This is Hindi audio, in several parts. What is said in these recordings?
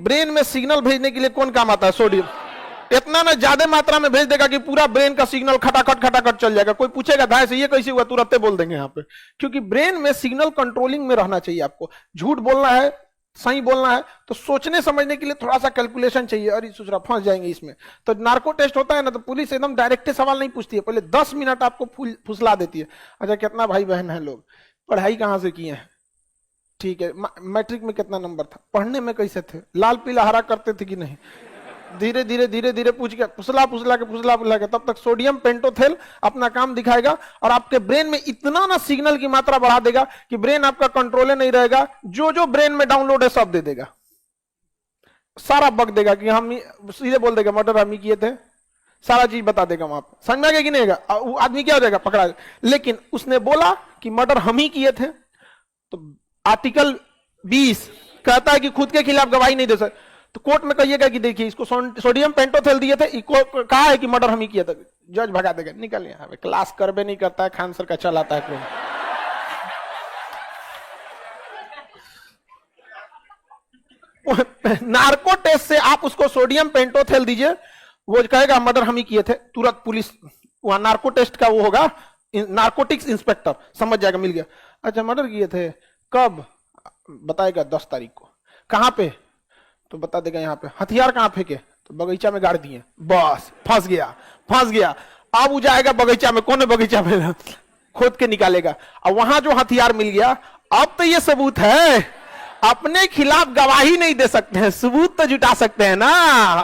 ब्रेन में सिग्नल भेजने के लिए कौन काम आता है? सोडियम। इतना ना ज्यादा मात्रा में भेज देगा कि पूरा ब्रेन का सिग्नल खटाखट खटाखट चल जाएगा। कोई पूछेगा धाय से ये कैसे हुआ, तुरंत बोल देंगे यहाँ पे, क्योंकि ब्रेन में सिग्नल कंट्रोलिंग में रहना चाहिए। आपको झूठ बोलना है, सही बोलना है, तो सोचने समझने के लिए थोड़ा सा कैलकुलेशन चाहिए। अरे दूसरा फंस जाएंगे इसमें। तो नार्को टेस्ट होता है ना, तो पुलिस एकदम डायरेक्ट सवाल नहीं पूछती है, पहले 10 मिनट आपको फुसला देती है। अच्छा कितना भाई बहन है लोग, पढ़ाई कहाँ से किए हैं, ठीक है, मैट्रिक में कितना नंबर था, पढ़ने में कैसे थे, लाल पीला हरा करते थे कि नहीं, धीरे धीरे धीरे धीरे पूछ के फुसला के तब तक सोडियम पेंटोथेल अपना काम दिखाएगा और आपके ब्रेन में इतना ना सिग्नल की मात्रा बढ़ा देगा कि ब्रेन आपका कंट्रोल नहीं रहेगा। जो जो ब्रेन में डाउनलोड है सब दे देगा, सारा बक देगा कि हम, सीधे बोल देगा मर्डर हम ही किए थे, सारा चीज बता देगा वहां पर। समझ में आ गया कि नहीं आएगा? वो आदमी क्या हो जाएगा, पकड़ा जाएगा। लेकिन उसने बोला कि मर्डर हम ही किए थे, तो आर्टिकल 20 कहता है कि खुद के खिलाफ गवाही नहीं दे सकते। तो कोर्ट में कहिएगा कि देखिए इसको सोडियम पेंटोथेल दिए थे, कहा है कि मर्डर हम ही किया था, जज भगा देगा, निकल यहाँ पे, क्लास करबे नहीं करता है, खान सर का चलाता है कोई। नार्को टेस्ट से आप उसको सोडियम पेंटोथेल दीजिए, वो कहेगा मर्डर हम ही किए थे, तुरंत पुलिस वहां नार्को टेस्ट का वो होगा, नार्कोटिक्स इंस्पेक्टर समझ जाएगा, मिल गया। अच्छा मर्डर किए थे कब, बताएगा 10 तारीख को, कहां पे, तो बता देगा यहाँ पे। हथियार कहां फेंके, तो बगीचा में गाड़ दिए, बस फंस गया। अब वो जाएगा बगीचा में, कौन है बगीचा में, खोद के निकालेगा, और वहां जो हथियार मिल गया, अब तो ये सबूत है, अपने खिलाफ गवाही नहीं दे सकते हैं, सबूत तो जुटा सकते हैं ना।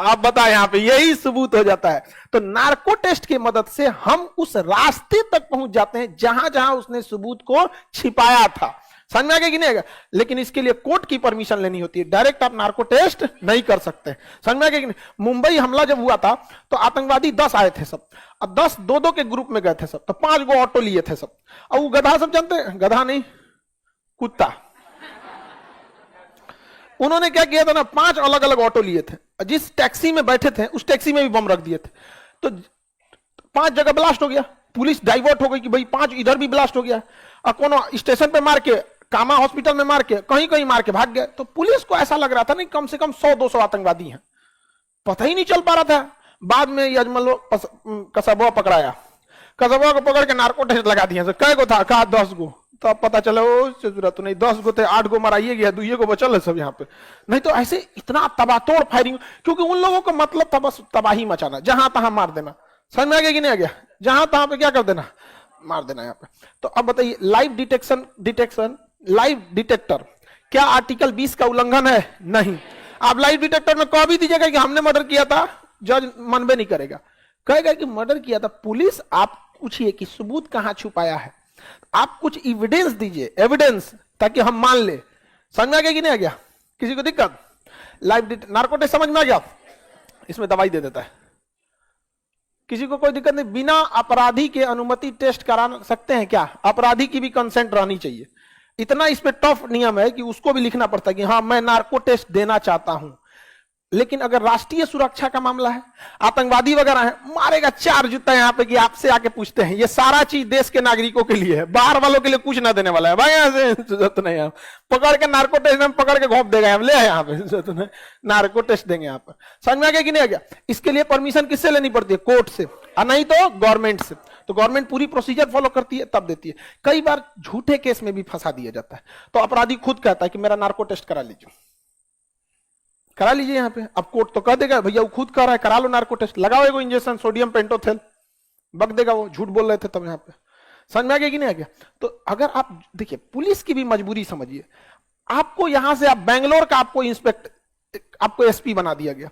अब बता, यहाँ पे यही सबूत हो जाता है। तो नार्को टेस्ट की मदद से हम उस रास्ते तक पहुंच जाते हैं जहां जहां उसने सबूत को छिपाया था। समझ में आ गया कि नहीं आएगा? लेकिन इसके लिए कोर्ट की परमिशन लेनी होती है, डायरेक्ट आप नार्को टेस्ट नहीं कर सकते। समझ में आ गया कि नहीं? मुंबई हमला जब हुआ था तो आतंकवादी 10 आए थे सब, अब 10 दो के ग्रुप में गए थे सब, तो 5 गो ऑटो लिए थे सब, और वो गधा सब जानते हैं, गधा नहीं कुत्ता, उन्होंने क्या किया था ना, 5 अलग अलग ऑटो लिए थे, जिस टैक्सी में बैठे थे उस टैक्सी में भी बम रख दिए थे, तो 5 जगह ब्लास्ट हो गया। पुलिस डाइवर्ट हो गई कि भाई 5 इधर भी ब्लास्ट हो गया, और कोनो स्टेशन पे मार के, कामा हॉस्पिटल में मार के, कहीं कहीं मार के भाग गए। तो पुलिस को ऐसा लग रहा था नहीं कम से कम 100-200 आतंकवादी हैं, पता ही नहीं चल पा रहा था। बाद में यजमल कसबा पकड़ाया, कसबा को पकड़ के नार्को टेस्ट लगा दिया, कै गो था, कहा 10 गो, तो अब पता चला वो जरूरत नहीं, 10 गो थे, 8 गो मराइए गया, 2 गो बचल है सब यहाँ पे। नहीं तो ऐसे इतना तबातोड़ फायरिंग, क्योंकि उन लोगों का मतलब था बस तबाही मचाना, जहां तहां मार देना। समझ में आ गया कि नहीं आ गया? जहां तहां पे क्या कर देना, मार देना यहाँ पे। तो अब बताइए, लाइव डिटेक्टर क्या आर्टिकल 20 का उल्लंघन है? नहीं। आप लाइव डिटेक्टर में कह भी दीजिएगा कि हमने मर्डर किया था, जज मनबे नहीं करेगा, कहेगा कि मर्डर किया था। पुलिस आप पूछिए कि सबूत कहां छुपाया है, आप कुछ एविडेंस दीजिए, एविडेंस, ताकि हम मान ले। समझ में आ गया कि नहीं आ गया? किसी को दिक्कत? लाइव नार्को टेस्ट समझ में आ गया? इसमें दवाई दे देता है, किसी को कोई दिक्कत नहीं। बिना अपराधी के अनुमति टेस्ट करा सकते हैं क्या? अपराधी की भी कंसेंट रहनी चाहिए। इतना इस पे टफ नियम है कि उसको भी लिखना पड़ता है कि हाँ मैं नार्को टेस्ट देना चाहता हूं। लेकिन अगर राष्ट्रीय सुरक्षा का मामला है, आतंकवादी वगैरह है, मारेगा 4 जूता यहाँ पे कि आपसे आके पूछते हैं। ये सारा चीज देश के नागरिकों के लिए है, बाहर वालों के लिए कुछ ना देने वाला है। भाई यहाँ से जरूरत नहीं है, पकड़ के नार्को टेस्ट में पकड़ के घोंप देगा, ले यहाँ पे जरूरत नहीं, नार्को टेस्ट देंगे यहाँ पर। समझ में आ गया कि नहीं आ गया? इसके लिए परमिशन किससे लेनी पड़ती है? कोर्ट से, और नहीं तो गवर्नमेंट से। तो गवर्नमेंट पूरी प्रोसीजर फॉलो करती है तब देती है। कई बार झूठे केस में भी फंसा दिया जाता है, तो अपराधी खुद कहता है कि मेरा नार्को टेस्ट करा लीजिए, करा लीजिए यहाँ पे। अब कोर्ट तो कह देगा भैया वो खुद कर रहा है, करा लो नार्को टेस्ट, लगाओ एगो इंजेक्शन सोडियम पेंटोथेल, बक देगा वो, झूठ बोल रहे थे तब यहाँ पे। समझ में आ गया कि नहीं आ गया? तो अगर आप देखिए, पुलिस की भी मजबूरी समझिए। आपको यहां से, आप बैंगलोर का आपको एसपी बना दिया गया,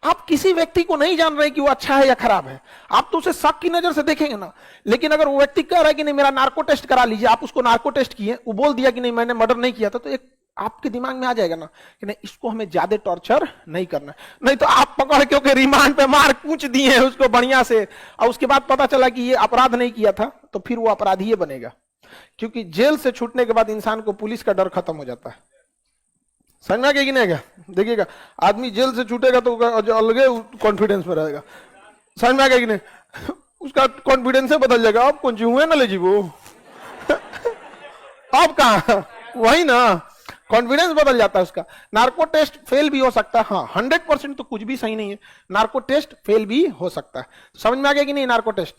आप किसी व्यक्ति को नहीं जान रहे कि वो अच्छा है या खराब है, आप तो उसे शक की नजर से देखेंगे ना। लेकिन अगर वो व्यक्ति कह रहा है कि नहीं मेरा नार्को टेस्ट करा लीजिए, आप उसको नार्को टेस्ट किए, वो बोल दिया कि नहीं मैंने मर्डर नहीं किया था, तो एक आपके दिमाग में आ जाएगा ना कि नहीं इसको हमें ज्यादा टॉर्चर नहीं करना है। नहीं तो आप पकड़ के रिमांड पे मार पूछ दिए हैं उसको बढ़िया से, और उसके बाद पता चला कि ये अपराध नहीं किया था, तो फिर वो अपराधी बनेगा। क्योंकि जेल से छूटने के बाद इंसान को पुलिस का डर खत्म हो जाता है। समझ में आ गया कि नहीं आ गया? देखिएगा, आदमी जेल से छूटेगा तो अलगे कॉन्फिडेंस में रहेगा। समझ में आ गया कि नहीं? उसका कॉन्फिडेंस बदल जाएगा। अब कौन हुए ना ले जी वो अब कहा वही ना, कॉन्फिडेंस बदल जाता है उसका। नार्को टेस्ट फेल भी हो सकता है, हाँ 100% तो कुछ भी सही नहीं है, नार्को टेस्ट फेल भी हो सकता है। समझ में आ गया कि नहीं? नार्को टेस्ट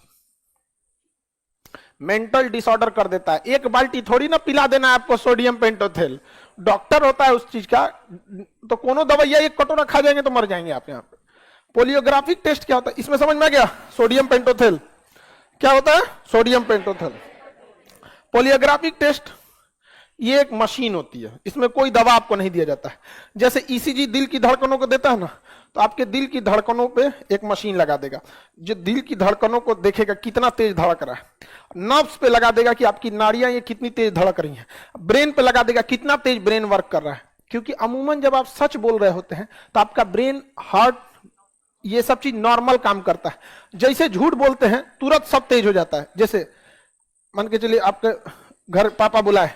मेंटल डिसऑर्डर कर देता है। एक बाल्टी थोड़ी ना पिला देना है आपको सोडियम पेंटोथेल, डॉक्टर होता है उस चीज का, तो कोनो दवाइयां एक कटोरा खा जाएंगे तो मर जाएंगे आप यहाँ पे। पोलियोग्राफिक टेस्ट क्या होता है, इसमें समझ में आ गया? सोडियम पेंटोथेल क्या होता है? सोडियम पेंटोथेल। पोलियोग्राफिक टेस्ट ये एक मशीन होती है, इसमें कोई दवा आपको नहीं दिया जाता है। जैसे ईसीजी दिल की धड़कनों को देता है ना, तो आपके दिल की धड़कनों पे एक मशीन लगा देगा जो दिल की धड़कनों को देखेगा कितना तेज धड़क रहा है, नर्व्स पे लगा देगा कि आपकी नाड़ियां ये कितनी तेज धड़क रही हैं, ब्रेन पे लगा देगा कितना तेज ब्रेन वर्क कर रहा है। क्योंकि अमूमन जब आप सच बोल रहे होते हैं तो आपका ब्रेन, हार्ट, ये सब चीज नॉर्मल काम करता है। जैसे झूठ बोलते हैं तुरंत सब तेज हो जाता है। जैसे मान के चलिए आपके घर पापा बुलाए,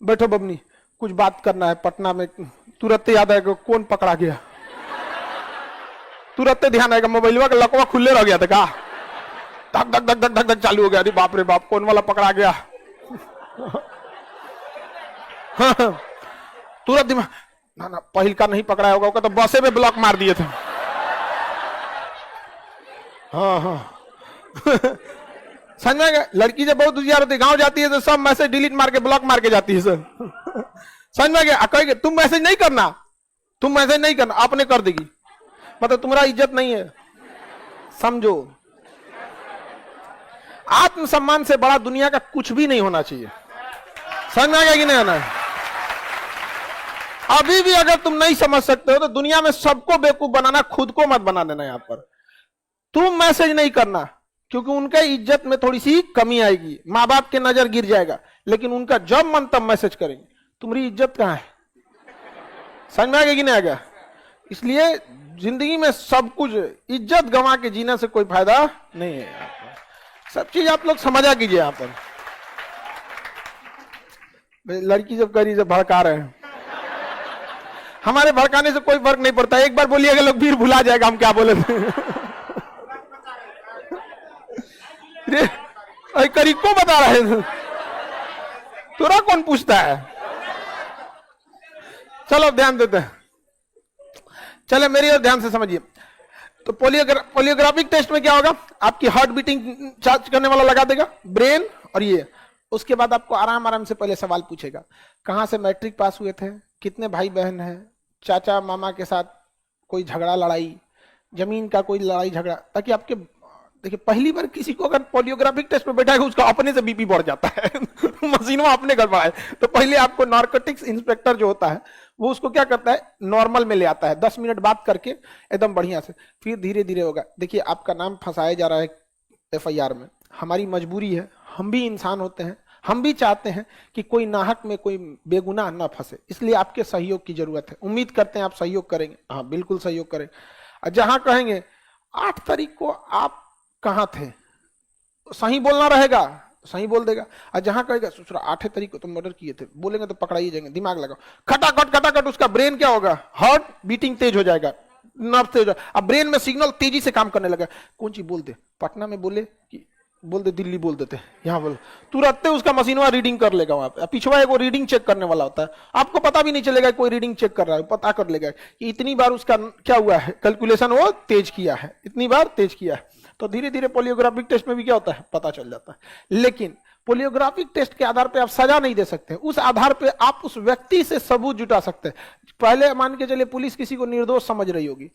बैठो बबनी कुछ बात करना है पटना में, तुरंत याद आएगा कौन पकड़ा गया, तुरंत ध्यान आएगा मोबाइल का लकवा खुले रह गया था का, धक धक धक धक धक धक चालू हो गया, अरे बाप रे बाप कौन वाला पकड़ा गया। तुरंत दिमाग, ना ना पहिल का नहीं पकड़ा होगा, तो बसे में ब्लॉक मार दिए थे। हाँ हाँ समझ में गया? लड़की जब बहुत होशियार होती, गांव जाती है तो सब मैसेज डिलीट मार के ब्लॉक मार के जाती है सर। समझ में गया? कहेंगे तुम मैसेज नहीं करना, तुम मैसेज नहीं करना, आपने कर देगी, मतलब तुम्हारा इज्जत नहीं है। समझो, आत्मसम्मान से बड़ा दुनिया का कुछ भी नहीं होना चाहिए। समझ में आ गया कि नहीं आना? अभी भी अगर तुम नहीं समझ सकते हो तो दुनिया में सबको बेवकूफ बनाना, खुद को मत बना देना। यहां पर तुम मैसेज नहीं करना क्योंकि उनके इज्जत में थोड़ी सी कमी आएगी, माँ बाप के नजर गिर जाएगा, लेकिन उनका जब मन तब मैसेज करेंगे, तुम्हारी इज्जत कहां है? समझ में आ गया कि नहीं आ गया? इसलिए जिंदगी में सब कुछ इज्जत गंवा के जीने से कोई फायदा नहीं है। सब चीज आप लोग समझा कीजिए। यहां पर लड़की जब करी जब भड़का रहे हैं, हमारे भड़काने से कोई फर्क नहीं पड़ता। एक बार बोलिएगा लोग फिर भुला जाएगा हम क्या बोले थे। करी को बता रहे थे, तुरा कौन पूछता है? चलो ध्यान देते हैं, चले मेरी और ध्यान से समझिए। तो पोलियोग्राफिक टेस्ट में क्या होगा, आपकी हार्ट बीटिंग चार्ज करने वाला लगा देगा, ब्रेन और ये। उसके बाद आपको आराम आराम से पहले सवाल पूछेगा, कहां से मैट्रिक पास हुए थे, कितने भाई बहन हैं, चाचा मामा के साथ कोई झगड़ा लड़ाई, जमीन का कोई लड़ाई झगड़ा, ताकि आपके देखिए पहली बार किसी को अगर पोलियोग्राफिक टेस्ट में बैठाएगा उसका अपने से बीपी बढ़ जाता है। मशीन में अपने गड़बड़ाए। तो पहले आपको नार्कोटिक्स इंस्पेक्टर जो होता है वो उसको क्या करता है, नॉर्मल में ले आता है, 10 मिनट बात करके एकदम बढ़िया से, फिर धीरे धीरे होगा। देखिए आपका नाम फंसाया जा रहा है FIR में, हमारी मजबूरी है, हम भी इंसान होते हैं, हम भी चाहते हैं कि कोई नाहक में कोई बेगुनाह ना फंसे, इसलिए आपके सहयोग की जरूरत है। उम्मीद करते हैं आप सहयोग करेंगे। हाँ बिल्कुल सहयोग करेंगे। जहां कहेंगे 8 तारीख को आप कहां थे, सही बोलना रहेगा, सही बोल देगा। और जहां कहेगा 8 तारीख को तुम मर्डर किए थे, बोलेंगे तो पकड़ाई जाएंगे, दिमाग लगाओ, खटाखट खटाखट, उसका ब्रेन क्या होगा, हार्ट बीटिंग तेज हो जाएगा, नर्व तेज हो जाएगा, अब ब्रेन में सिग्नल तेजी से काम करने लगा। कौन चीज बोल दे, पटना में बोले कि बोल दे दिल्ली बोल देते, यहाँ बोल, तुरंत उसका मशीन वहां रीडिंग कर लेगा। वहां पे पिछवा एक वो रीडिंग चेक करने वाला होता है, आपको पता भी नहीं चलेगा कोई रीडिंग चेक कर रहा है, पता कर लेगा कि इतनी बार उसका क्या हुआ है, कैलकुलेशन वो तेज किया है, इतनी बार तेज किया है। तो धीरे धीरे पोलियोग्राफिक टेस्ट में भी क्या होता है, पता चल जाता है। लेकिन पोलियोग्राफिक टेस्ट के आधार पर आप सजा नहीं दे सकते, उस आधार पर आप उस व्यक्ति से सबूत जुटा सकते हैं। पहले मान के चलिए पुलिस किसी को निर्दोष समझ रही होगी,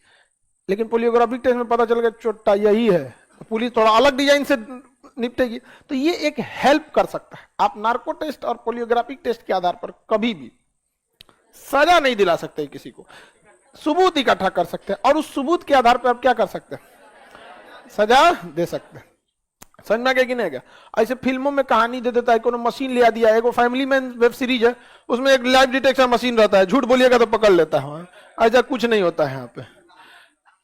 लेकिन पोलियोग्राफिक टेस्ट में पता चल गया चोट्टा यही है, पुलिस थोड़ा अलग डिजाइन से निपटेगी, तो ये एक हेल्प कर सकता है। आप नार्को टेस्ट और पोलियोग्राफिक टेस्ट के आधार पर कभी भी सजा नहीं दिला सकते किसी को, सबूत इकट्ठा कर सकते हैं और उस सबूत के आधार पर आप क्या कर सकते हैं, सजा दे सकते हैं। समझ में आ गया कि नहीं गया? ऐसे फिल्मों में कहानी दे देता है, कोनो मशीन ले दिया है, फैमिली मैन वेब सीरीज है, उसमें एक लाइव डिटेक्शन मशीन रहता है, झूठ बोलिएगा तो पकड़ लेता है। ऐसा कुछ नहीं होता है। यहाँ पे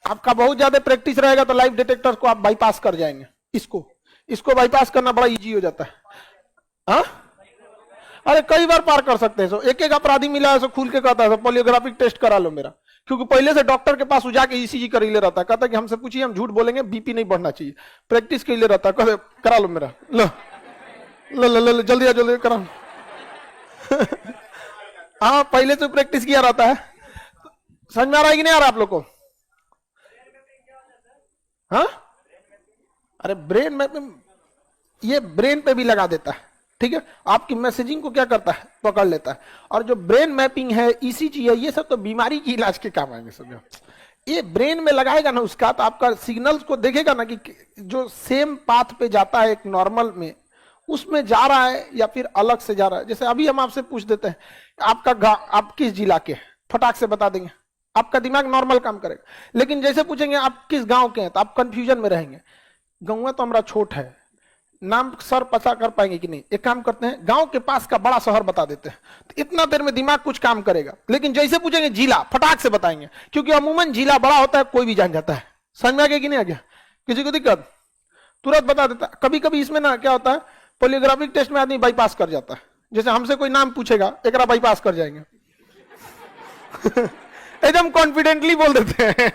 आपका बहुत ज्यादा प्रैक्टिस रहेगा तो लाइव डिटेक्टर को आप बाईपास कर जाएंगे। इसको बाईपास करना बड़ा इजी हो जाता है। हाँ अरे कई बार पार कर सकते हैं। एक एक अपराधी मिला है, खुल के कहता है पोलियोग्राफिक टेस्ट करा लो मेरा, क्योंकि पहले से डॉक्टर के पास जाके ECG कर ले रहता है, कहता है कि हमसे पूछिए, हम झूठ बोलेंगे, बीपी नहीं बढ़ना चाहिए, प्रैक्टिस के लिए रहता है, कहते करा लो मेरा, लो लो लो लो जल्दी जल्दी करा। हाँ, पहले से प्रैक्टिस किया रहता है। समझ में आ रहा है कि नहीं आ रहा आप लोग को? हाँ, अरे ब्रेन मैपिंग ये ब्रेन पे भी लगा देता है, ठीक है। आपकी मैसेजिंग को क्या करता है, पकड़ लेता है। और जो ब्रेन मैपिंग है, ईसीजी है, ये सब तो बीमारी की इलाज के काम आएंगे समझो। ये ब्रेन में लगाएगा ना उसका, तो आपका सिग्नल्स को देखेगा ना कि जो सेम पाथ पे जाता है एक नॉर्मल में, उसमें जा रहा है या फिर अलग से जा रहा है। जैसे अभी हम आपसे पूछ देते हैं आपका गांव, आप किस जिला के, फटाक से बता देंगे, आपका दिमाग नॉर्मल काम करेगा। लेकिन जैसे पूछेंगे आप किस गांव के हैं, तो आप कंफ्यूजन में रहेंगे। गाँव तो हमारा छोट है, नाम सर पता कर पाएंगे कि नहीं। एक काम करते हैं, गांव के पास का बड़ा शहर बता देते हैं, तो इतना देर में दिमाग कुछ काम करेगा। लेकिन जैसे पूछेंगे जिला, फटाक से बताएंगे, क्योंकि अमूमन जिला बड़ा होता है, कोई भी जान जाता है। समझ में आ गया कि नहीं आ गया? किसी को दिक्कत, तुरंत बता देता है। कभी कभी इसमें ना क्या होता है, पॉलीग्राफिक टेस्ट में आदमी बाईपास कर जाता है। जैसे हमसे कोई नाम पूछेगा, एक बाईपास कर जाएंगे एकदम कॉन्फिडेंटली बोल देते हैं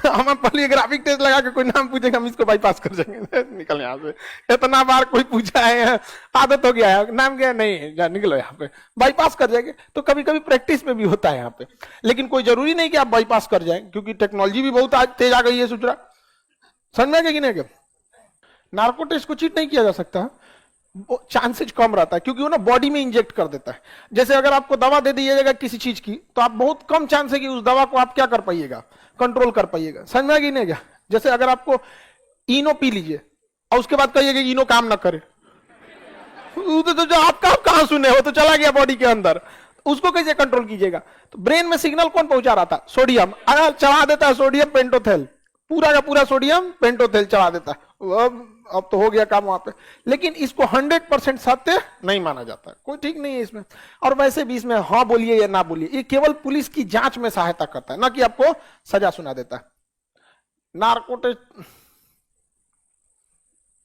हम पॉलीग्राफिक टेस्ट लगा के कोई नाम पूछेगा, हम इसको बाईपास कर जाएंगे निकल यहाँ से। इतना बार कोई पूछा है, आदत हो गया है, नाम क्या नहीं, जा निकलो यहाँ पे, बाईपास कर जाएंगे। तो कभी कभी प्रैक्टिस में भी होता है यहाँ पे, लेकिन कोई जरूरी नहीं कि आप बाईपास कर जाए, क्योंकि टेक्नोलॉजी भी बहुत आज तेज आ गई है। सूचना समझ में कि नहीं? नार्को टेस्ट को चीट नहीं किया जा सकता, चांसेज कम रहता है, क्योंकि वो ना बॉडी में इंजेक्ट कर देता है। जैसे अगर आपको दवा दे दी जाएगा किसी चीज की, तो आप बहुत कम चांस है कि उस दवा को आप क्या कर पाइएगा, कंट्रोल कर पाइएगा। समझ में आ गई नहीं क्या? जैसे अगर आपको इनो पी लीजिए और उसके बाद कहिएगा इनो काम ना करे, तो जो आपका कहां सुने, हो तो चला गया बॉडी के अंदर, उसको कैसे कंट्रोल कीजिएगा? तो ब्रेन में सिग्नल कौन पहुंचा रहा था? सोडियम। अगर चढ़ा देता है सोडियम पेंटोथेल, पूरा का पूरा सोडियम पेंटोथेल चढ़ा देता है, अब तो हो गया काम वहां पे। लेकिन इसको 100% सत्य नहीं माना जाता, कोई ठीक नहीं है इसमें। और वैसे भी इसमें हाँ बोलिए या ना बोलिए, ये केवल पुलिस की जांच में सहायता करता है, ना कि आपको सजा सुना देता है। Narco test